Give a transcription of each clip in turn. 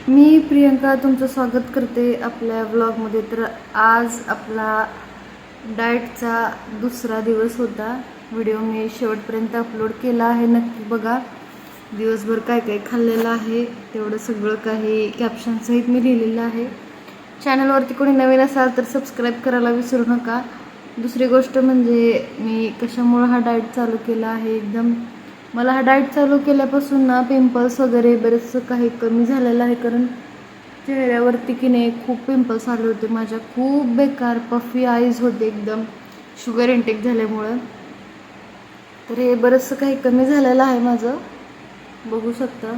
मी प्रियंका तुमचं स्वागत करते आपल्या व्लॉगमध्ये। तर आज आपला डाएटचा दुसरा दिवस होता। व्हिडिओ मी शेवटपर्यंत अपलोड केला आहे, नक्की बघा। दिवसभर काय काय खाल्लेलं आहे तेवढं सगळं काही कॅप्शन सहित मी लिहिलेलं आहे। चॅनलवरती कोणी नवीन असाल तर सबस्क्राईब करायला विसरू नका। दुसरी गोष्ट म्हणजे मी कशामुळे हा डाएट चालू केला आहे, एकदम मला हा डाएट चालू केल्यापासून ना पिंपल्स वगैरे बरेचसं काही कमी झालेलं आहे। कारण चेहऱ्यावरती की नाही खूप पिंपल्स आले होते माझ्या, खूप बेकार पफी आईज होते एकदम शुगर इंटेक झाल्यामुळं। तर हे बरंचसं काही कमी झालेलं आहे माझं, बघू शकता।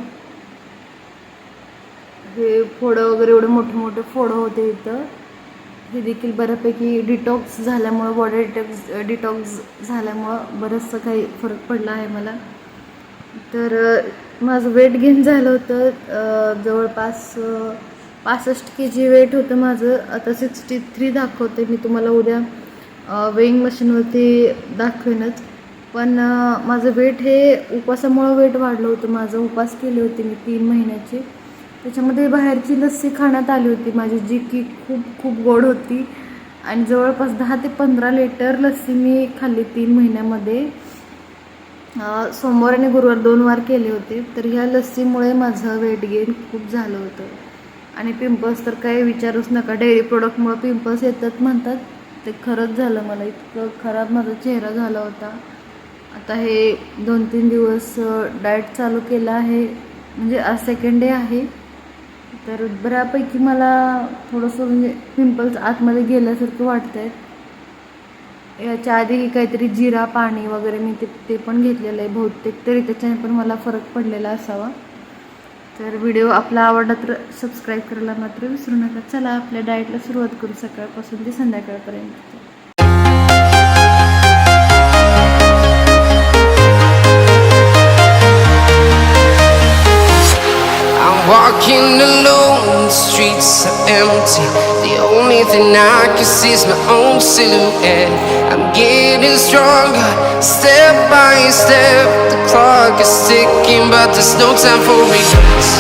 हे फोडं वगैरे एवढे मोठे मोठे फोडं होते इथं, हे देखील बऱ्यापैकी डिटॉक्स झाल्यामुळं, बॉडी डिटॉक्स झाल्यामुळं बरंचसं काही फरक पडला आहे मला। तर माझं वेट गेन झालं होतं, जवळपास 65 kg वेट होतं माझं। आता 63 दाखवते, मी तुम्हाला उद्या वेइंग मशीनवरती दाखवेनच। पण माझं वेट हे उपासामुळं वेट वाढलं होतं माझं। उपास केले होते मी 3 महिन्याचे, त्याच्यामध्ये बाहेरची लस्सी खाण्यात आली होती माझी, जी की खूप खूप गोड होती आणि जवळपास 10 ते 15 लिटर लस्सी मी खाल्ली 3 महिन्यामध्ये। सोमवार आणि गुरुवार 2 वार केले होते। तर ह्या लस्सीमुळे माझं वेट गेन खूप झालं होतं आणि पिंपल्स तर काही विचारूच नका। डेअरी प्रोडक्टमुळे पिंपल्स येतात म्हणतात, ते खरंच झालं मला। इतकं खराब माझा चेहरा झाला होता। आता हे 2-3 दिवस डाएट चालू केलं आहे, म्हणजे आज सेकंड डे आहे। तर बऱ्यापैकी मला थोडंसं म्हणजे पिंपल्स आतमध्ये गेल्यासारखं वाटतं आहे। याच्या आधी काहीतरी जिरा पाणी वगैरे मी ते पण घेतलेलं आहे बहुतेक, तरी त्याच्याने पण मला फरक पडलेला असावा। तर व्हिडिओ आपला आवडला तर सबस्क्राईब करायला मात्र विसरू नका। चला आपल्या डाएटला सुरुवात करू, सकाळपासून ते संध्याकाळपर्यंत। Walking alone, the streets are empty. The only thing I can see is my own silhouette. I'm getting stronger, step by step. The clock is ticking, but there's no time for regrets.